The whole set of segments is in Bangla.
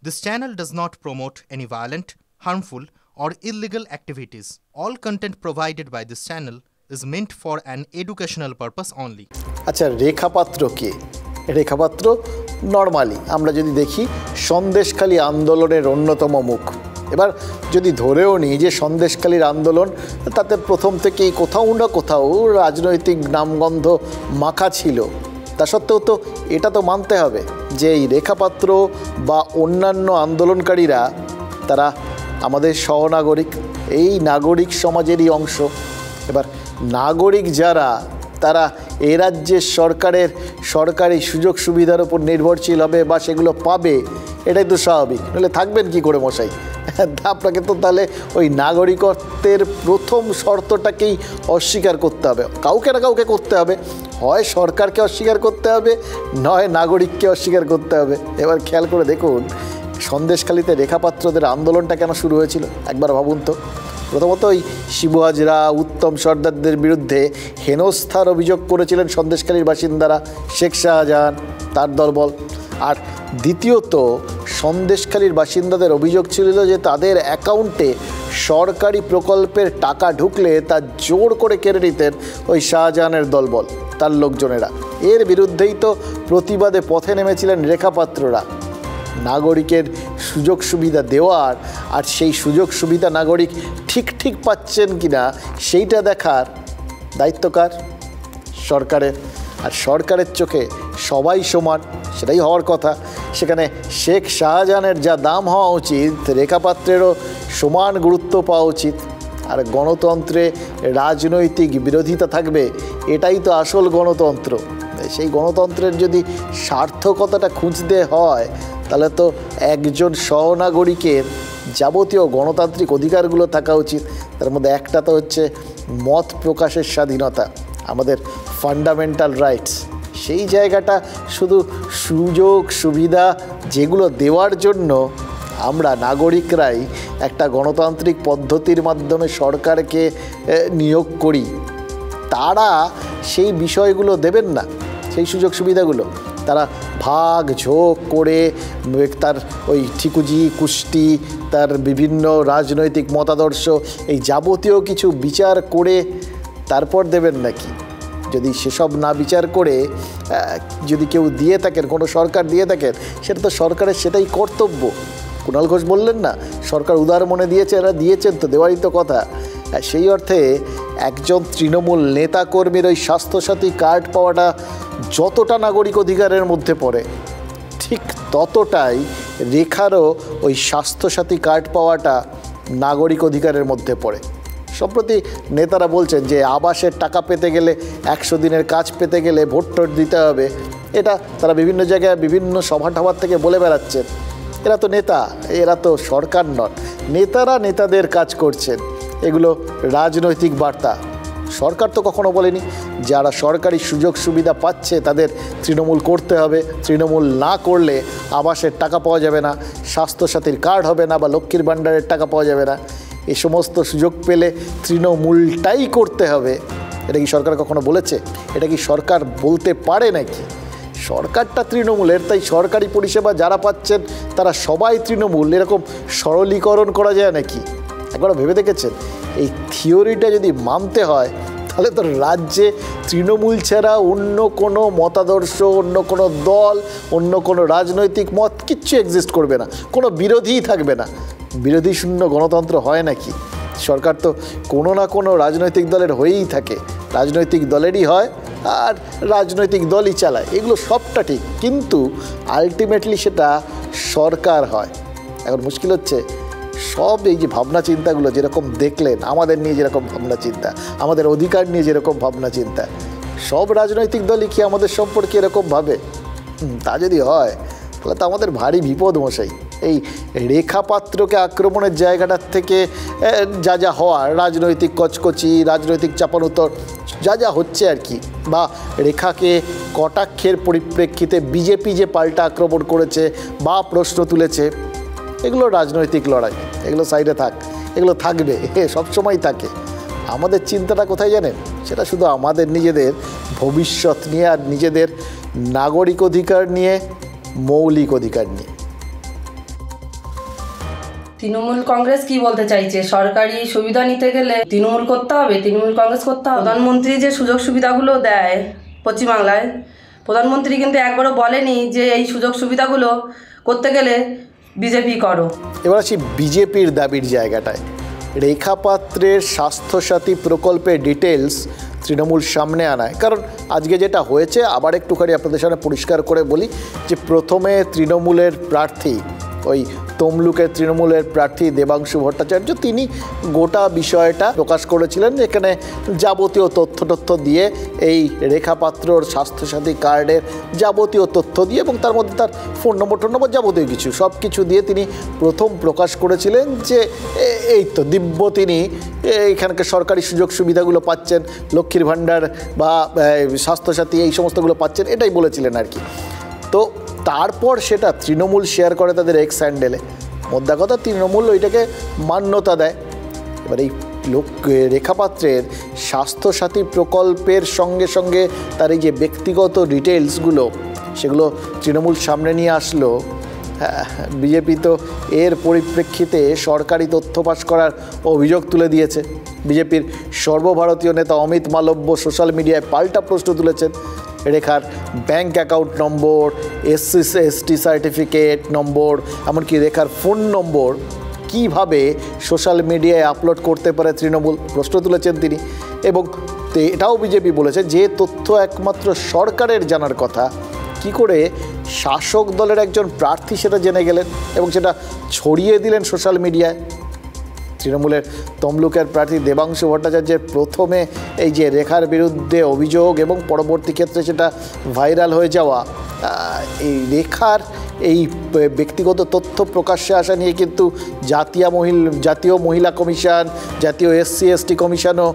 This channel does not promote any violent, harmful, or illegal activities. All content provided by this channel is meant for an educational purpose only. আচ্ছা, রেখাপাত্র কে? রেখাপাত্র নর্মালি আমরা যদি দেখি সন্দেশখালী আন্দোলনের অন্যতম মুখ। এবার যদি ধরেও নিই যে সন্দেশখালীর আন্দোলন, তাতে প্রথম থেকেই কোথাও না কোথাও রাজনৈতিক নামগন্ধ মাখা ছিল, তা সত্ত্বেও তো এটা তো মানতে হবে যে এই রেখাপাত্র বা অন্যান্য আন্দোলনকারীরা তারা আমাদের সহনাগরিক, এই নাগরিক সমাজেরই অংশ। এবার নাগরিক যারা, তারা এ রাজ্যের সরকারি সুযোগ সুবিধার উপর নির্ভরশীল হবে বা সেগুলো পাবে, এটাই তো স্বাভাবিক। নাহলে থাকবেন কি করে মশাই? আপনাকে তো তাহলে ওই নাগরিকত্বের প্রথম শর্তটাকেই অস্বীকার করতে হবে, কাউকে না কাউকে করতে হবে। হয় সরকারকে অস্বীকার করতে হবে, নয় নাগরিককে অস্বীকার করতে হবে। এবার খেয়াল করে দেখুন সন্দেশখালীতে রেখাপাত্রদের আন্দোলনটা কেন শুরু হয়েছিল একবার ভাবুন তো। প্রথমত ওই শিবু হাজরা, উত্তম সর্দারদের বিরুদ্ধে হেনস্থার অভিযোগ করেছিলেন সন্দেশখালীর বাসিন্দারা, শেখ শাহজাহান তার দলবল। আর দ্বিতীয়ত সন্দেশখালীর বাসিন্দাদের অভিযোগ ছিল যে তাদের অ্যাকাউন্টে সরকারি প্রকল্পের টাকা ঢুকলে তা জোর করে কেড়ে নিতেন ওই শাহজাহানের দলবল, তার লোকজনেরা। এর বিরুদ্ধেই তো প্রতিবাদে পথে নেমেছিলেন রেখাপাত্ররা। নাগরিকের সুযোগ সুবিধা দেওয়ার আর সেই সুযোগ সুবিধা নাগরিক ঠিক পাচ্ছেন কিনা সেইটা দেখার দায়িত্ব কার? সরকারের। আর সরকারের চোখে সবাই সমান, সেটাই হওয়ার কথা। সেখানে শেখ শাহজাহানের যা দাম হওয়া উচিত, রেখাপাত্রেরও সমান গুরুত্ব পাওয়া উচিত। আর গণতন্ত্রে রাজনৈতিক বিরোধিতা থাকবে, এটাই তো আসল গণতন্ত্র। সেই গণতন্ত্রের যদি সার্থকতাটা খুঁজতে হয়, তাহলে তো একজন সহনাগরিকের যাবতীয় গণতান্ত্রিক অধিকারগুলো থাকা উচিত। তার মধ্যে একটা তো হচ্ছে মত প্রকাশের স্বাধীনতা, আমাদের ফান্ডামেন্টাল রাইটস। সেই জায়গাটা শুধু সুযোগ সুবিধা যেগুলো দেওয়ার জন্য আমরা নাগরিকরাই একটা গণতান্ত্রিক পদ্ধতির মাধ্যমে সরকারকে নিয়োগ করি, তারা সেই বিষয়গুলো দেবেন না, সেই সুযোগ সুবিধাগুলো। তারা ভাগ ঝোঁক করে তার ওই ঠিকুজি কুষ্টি, তার বিভিন্ন রাজনৈতিক মতাদর্শ, এই যাবতীয় কিছু বিচার করে তারপর দেবেন নাকি? যদি সেসব না বিচার করে যদি কেউ দিয়ে থাকেন, কোনো সরকার দিয়ে থাকেন, সেটা তো সরকারের সেটাই কর্তব্য। কুণাল ঘোষ বললেন না, সরকার উদার মনে দিয়েছে, এরা দিয়েছেন তো, দেওয়ারই তো কথা। সেই অর্থে একজন তৃণমূল নেতাকর্মীর ওই স্বাস্থ্যসাথী কার্ড পাওয়াটা যতটা নাগরিক অধিকারের মধ্যে পড়ে, ঠিক ততটাই রেখারও ওই স্বাস্থ্যসাথী কার্ড পাওয়াটা নাগরিক অধিকারের মধ্যে পড়ে। সম্প্রতি নেতারা বলছেন যে আবাসের টাকা পেতে গেলে, 100 দিনের কাজ পেতে গেলে ভোট দিতে হবে। এটা তারা বিভিন্ন জায়গায় বিভিন্ন সভা থেকে বলে বেড়াচ্ছেন। এরা তো নেতা, এরা তো সরকার নন। নেতারা নেতাদের কাজ করছেন, এগুলো রাজনৈতিক বার্তা। সরকার তো কখনো বলেনি যারা সরকারি সুযোগ সুবিধা পাচ্ছে তাদের তৃণমূল করতে হবে, তৃণমূল না করলে আবাসের টাকা পাওয়া যাবে না, স্বাস্থ্যসাথীর কার্ড হবে না, বা লক্ষ্মীর ভাণ্ডারের টাকা পাওয়া যাবে না। এই সমস্ত সুযোগ পেলে তৃণমূলটাই করতে হবে, এটা কি সরকার কখনো বলেছে? এটা কি সরকার বলতে পারে নাকি? সরকারটা তৃণমূলের, তাই সরকারি পরিষেবা যারা পাচ্ছেন তারা সবাই তৃণমূল, এরকম সরলীকরণ করা যায় নাকি? একবার ভেবে দেখেছেন? এই থিওরিটা যদি মানতে হয়, তাহলে তো রাজ্যে তৃণমূল ছাড়া অন্য কোনো মতাদর্শ, অন্য কোনো দল, অন্য কোনো রাজনৈতিক মত কিচ্ছু এক্সিস্ট করবে না, কোনো বিরোধীই থাকবে না। বিরোধী শূন্য গণতন্ত্র হয় নাকি? সরকার তো কোনো না কোনো রাজনৈতিক দলের হয়েই থাকে, রাজনৈতিক দলেরই হয় আর রাজনৈতিক দলই চালায়। এগুলো সবটা ঠিক, কিন্তু আলটিমেটলি সেটা সরকার হয়। এখন মুশকিল হচ্ছে সব এই যে ভাবনা চিন্তাগুলো যেরকম দেখলেন, আমাদের নিয়ে যেরকম ভাবনা চিন্তা, আমাদের অধিকার নিয়ে যেরকম ভাবনা চিন্তা, সব রাজনৈতিক দলই কি আমাদের সম্পর্কে এরকম ভাবে? তা যদি হয় তাহলে তো আমাদের ভারী বিপদ মশাই। এই রেখাপাত্রকে আক্রমণের জায়গাটার থেকে যা হওয়ার, রাজনৈতিক কচকচি, রাজনৈতিক চাপানুতর যা হচ্ছে আর কি, বা রেখাকে কটাক্ষের পরিপ্রেক্ষিতে বিজেপি যে পাল্টা আক্রমণ করেছে বা প্রশ্ন তুলেছে, এগুলো রাজনৈতিক লড়াই, এগুলো সাইডে থাক, এগুলো থাকবে, সবসময় থাকে। আমাদের চিন্তাটা কোথায় জানেন? সেটা শুধু আমাদের নিজেদের ভবিষ্যৎ নিয়ে, আর নিজেদের নাগরিক অধিকার নিয়ে, মৌলিক অধিকার নিয়ে। তৃণমূল কংগ্রেস কি বলতে চাইছে, সরকারি সুবিধা নিতে গেলে তৃণমূল করতে হবে, তৃণমূল কংগ্রেস করতে হবে? প্রধানমন্ত্রী যে সুযোগ সুবিধাগুলো দেয় পশ্চিমবাংলায়, প্রধানমন্ত্রী কিন্তু একবারও বলেনি যে এই সুযোগ সুবিধাগুলো করতে গেলে বিজেপি করো। এবার আসি বিজেপির দাবির জায়গাটায়। রেখা পাত্রের স্বাস্থ্যসাথী প্রকল্পের ডিটেলস তৃণমূল সামনে আনায়, কারণ আজকে যেটা হয়েছে আবার একটুখানি আপনাদের সামনে পরিষ্কার করে বলি যে প্রথমে তৃণমূলের প্রার্থী, ওই তমলুকের তৃণমূলের প্রার্থী দেবাংশু ভট্টাচার্য, তিনি গোটা বিষয়টা প্রকাশ করেছিলেন, এখানে যাবতীয় তথ্য দিয়ে এই রেখা পাত্রর স্বাস্থ্যসাথী কার্ডের যাবতীয় তথ্য দিয়ে এবং তার মধ্যে তার ফোন নম্বর যাবতীয় কিছু সব কিছু দিয়ে তিনি প্রথম প্রকাশ করেছিলেন যে এই তো দিব্য তিনি এখানকার সরকারি সুযোগ সুবিধাগুলো পাচ্ছেন, লক্ষ্মীর ভাণ্ডার বা স্বাস্থ্যসাথী এই সমস্তগুলো পাচ্ছেন, এটাই বলেছিলেন আর কি। তো তারপর সেটা তৃণমূল শেয়ার করে তাদের এক্স হ্যান্ডেলে, মোদ্দা কথা তৃণমূল ওইটাকে মান্যতা দেয়। এবার এই রেখাপাত্রের স্বাস্থ্যসাথী প্রকল্পের সঙ্গে সঙ্গে তার এই যে ব্যক্তিগত ডিটেলসগুলো সেগুলো তৃণমূল সামনে নিয়ে আসলো। বিজেপি তো এর পরিপ্রেক্ষিতে সরকারি তথ্য ফাঁস করার অভিযোগ তুলে দিয়েছে। বিজেপির সর্বভারতীয় নেতা অমিত মালব্য সোশ্যাল মিডিয়ায় পাল্টা প্রশ্ন তুলেছেন। রেখার bank account number, SC ST certificate number, এমনকি রেখার ফোন নম্বর কিভাবে সোশ্যাল মিডিয়ায় আপলোড করতে পারে তৃণমূল, প্রশ্ন তুলেছেন তিনি। এবং এটাও বিজেপি বলেছে যে তথ্য একমাত্র সরকারের জানার কথা, কি করে শাসক দলের একজন প্রার্থী সেটা জেনে গেলেন এবং সেটা ছড়িয়ে দিলেন সোশ্যাল মিডিয়ায়। তৃণমূলের তমলুকের প্রার্থী দেবাংশু ভট্টাচার্যের প্রথমে এই যে রেখার বিরুদ্ধে অভিযোগ এবং পরবর্তী ক্ষেত্রে সেটা ভাইরাল হয়ে যাওয়া, রেখার এই ব্যক্তিগত তথ্য প্রকাশ্যে আসা নিয়ে কিন্তু জাতীয় মহিলা কমিশন, জাতীয় এসসি/এসটি কমিশনও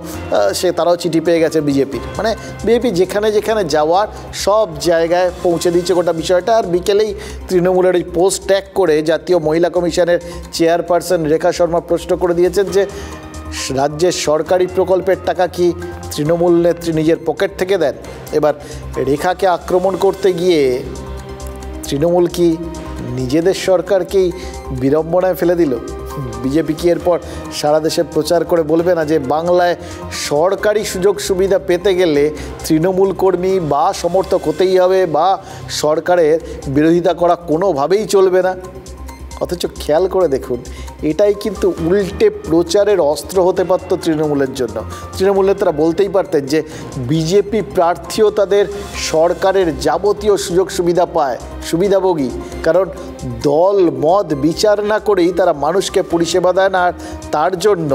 তারাও চিঠি পেয়ে গেছে বিজেপির। মানে বিজেপি যেখানে যেখানে যাওয়ার সব জায়গায় পৌঁছে দিচ্ছে গোটা বিষয়টা। আর বিকেলেই তৃণমূলের এই পোস্ট ট্যাগ করে জাতীয় মহিলা কমিশনের চেয়ারপারসন রেখা শর্মা প্রশ্ন করে দিয়েছেন যে রাজ্যের সরকারি প্রকল্পের টাকা কি তৃণমূল নেত্রী নিজের পকেট থেকে দেন। এবার রেখাকে আক্রমণ করতে গিয়ে তৃণমূল কি নিজেদের সরকারকেই বিড়ম্বনায় ফেলে দিল? বিজেপি কি এরপর সারা দেশে প্রচার করে বলবে না যে বাংলায় সরকারি সুযোগ সুবিধা পেতে গেলে তৃণমূল কর্মী বা সমর্থক হতেই হবে বা সরকারের বিরোধিতা করা কোনোভাবেই চলবে না? অথচ খেয়াল করে দেখুন, এটাই কিন্তু উল্টে প্রচারের অস্ত্র হতে পারত তৃণমূলের জন্য। তৃণমূল নেতারা বলতেই পারতেন যে বিজেপি প্রার্থীও তাদের সরকারের যাবতীয় সুযোগ সুবিধা পায়, সুবিধাভোগী, কারণ দল মত বিচার না করেই তারা মানুষকে পরিষেবা দেন, আর তার জন্য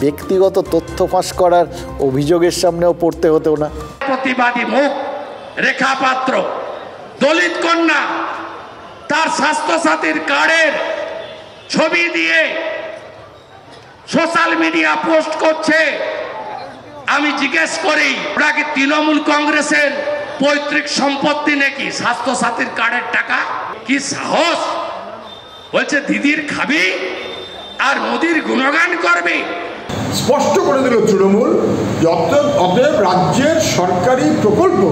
ব্যক্তিগত তথ্য ফাঁস করার অভিযোগের সামনেও পড়তে হতেও না। প্রতিবাদী মুখ রেখা পাত্র, দলিত কন্যা, তার স্বাস্থ্যসাথীর কার্ডের ছবি দিয়ে সোশ্যাল মিডিয়া পোস্ট করছে। আমি জিজ্ঞেস করি, ওরা কি তৃণমূল কংগ্রেসের পৈতৃক সম্পত্তি নাকি স্বাস্থ্যসাথীর কার্ডের টাকা? কি সাহস! বলছে দিদির খাবি আর মোদির গুণগান করবে। স্পষ্ট করে দিল তৃণমূল যে অতএব রাজ্যের সরকারি প্রকল্প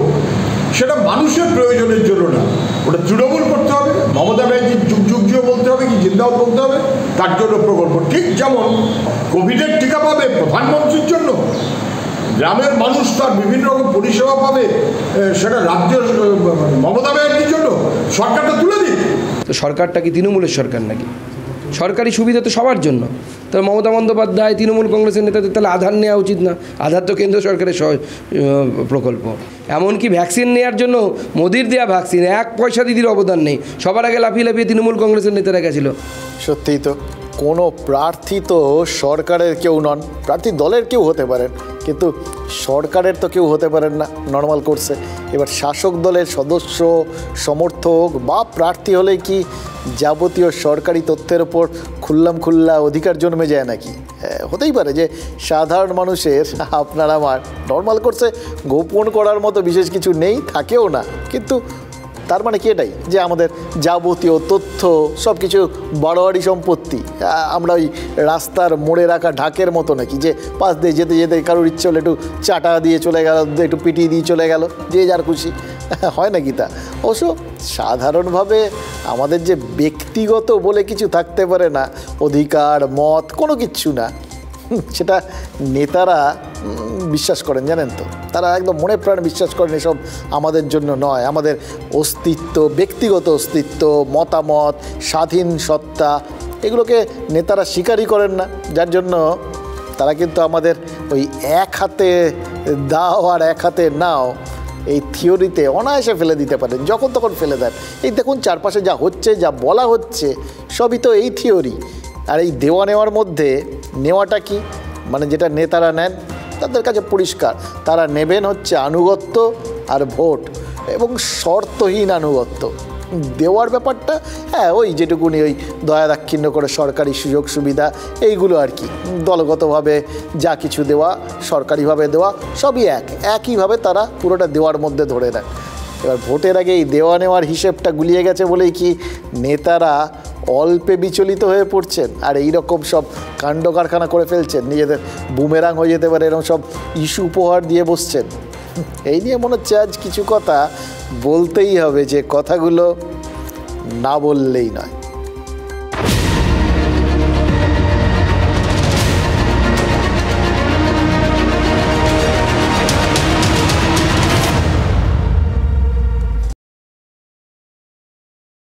সেটা মানুষের প্রয়োজনের জন্য না, ওটা তৃণমূল করতে হবে, মমতা ব্যানার্জি যুগ বলতে হবে কি জিন্দাবাদ বলতে হবে, তার জন্য প্রকল্প। ঠিক যেমন কোভিডের টিকা পাবে প্রধানমন্ত্রীর জন্য, গ্রামের মানুষ তার বিভিন্ন রকম পরিষেবা পাবে সেটা রাজ্যের মমতা ব্যানার্জির জন্য, সরকারটা তুলে দিক। তো সরকারটা কি তৃণমূলের সরকার নাকি? সরকারি সুবিধা তো সবার জন্য। তাহলে মমতা বন্দ্যোপাধ্যায় তৃণমূল কংগ্রেসের নেতাদের তাহলে আধার নেওয়া উচিত না? আধার তো কেন্দ্র সরকারের প্রকল্প। এমনকি ভ্যাকসিন নেওয়ার জন্য মোদির দেওয়া ভ্যাকসিন 1 পয়সা দিদির অবদান নেই, সবার আগে লাফিয়ে তৃণমূল কংগ্রেসের নেতারা গেছিল। সত্যিই তো কোনো প্রার্থী তো সরকারের কেউ নন, প্রার্থী দলের কেউ হতে পারেন, কিন্তু সরকারের তো কেউ হতে পারেন না নর্মাল কোর্সে। এবার শাসক দলের সদস্য, সমর্থক বা প্রার্থী হলেই কি যাবতীয় সরকারি তথ্যের ওপর খুল্লা অধিকার জন্মে যায় নাকি? হতেই পারে যে সাধারণ মানুষের, আপনার আমার নর্মাল কোর্সে গোপন করার মতো বিশেষ কিছু নেই, থাকেও না, কিন্তু তার মানে কি এটাই যে আমাদের যাবতীয় তথ্য সব কিছু বাড়োয়ারি সম্পত্তি? আমরা ওই রাস্তার মোড়ে রাখা ঢাকের মতো নাকি যে পাশ দিয়ে যেতে কারোর ইচ্ছে হলে একটু চাটা দিয়ে চলে গেল, একটু পিটিয়ে দিয়ে চলে গেল, যে যার খুশি? হয় নাকি তা? অবশ্য সাধারণভাবে আমাদের যে ব্যক্তিগত বলে কিছু থাকতে পারে না, অধিকার মত কোনো কিচ্ছু না, সেটা নেতারা বিশ্বাস করেন, জানেন তো। তারা একদম মনে প্রাণে বিশ্বাস করেন এসব আমাদের জন্য নয়। আমাদের অস্তিত্ব, ব্যক্তিগত অস্তিত্ব, মতামত, স্বাধীন সত্তা, এগুলোকে নেতারা স্বীকারই করেন না। যার জন্য তারা কিন্তু আমাদের ওই এক হাতে দাও আর এক হাতে নাও এই থিওরিতে অনায়াসে ফেলে দিতে পারেন, যখন তখন ফেলে দেন। এই দেখুন চারপাশে যা হচ্ছে, যা বলা হচ্ছে, সবই তো এই থিওরি। আর এই দেওয়া নেওয়ার মধ্যে নেওয়াটা কি, মানে যেটা নেতারা নেন তাদের কাছে পরিষ্কার, তারা নেবেন হচ্ছে আনুগত্য আর ভোট, এবং শর্তহীন আনুগত্য। দেওয়ার ব্যাপারটা হ্যাঁ ওই যেটুকুনি ওই দয়া দাক্ষিণ্য করে সরকারি সুযোগ সুবিধা এইগুলো আর কি, দলগতভাবে যা কিছু দেওয়া, সরকারিভাবে দেওয়া, সবই একইভাবে তারা পুরোটা দেওয়ার মধ্যে ধরে নেন। এবার ভোটের আগে এই দেওয়া নেওয়ার হিসেবটা গুলিয়ে গেছে বলেই কি নেতারা অল্পে বিচলিত হয়ে পড়ছেন আর এই রকম সব কাণ্ড কারখানা করে ফেলছেন, নিজেদের বুমেরাং হয়ে যেতে পারে এরকম সব ইস্যু উপহার দিয়ে বসছেন? এই নিয়ে মনে হচ্ছে আজ কিছু কথা বলতেই হবে, যে কথাগুলো না বললেই নয়।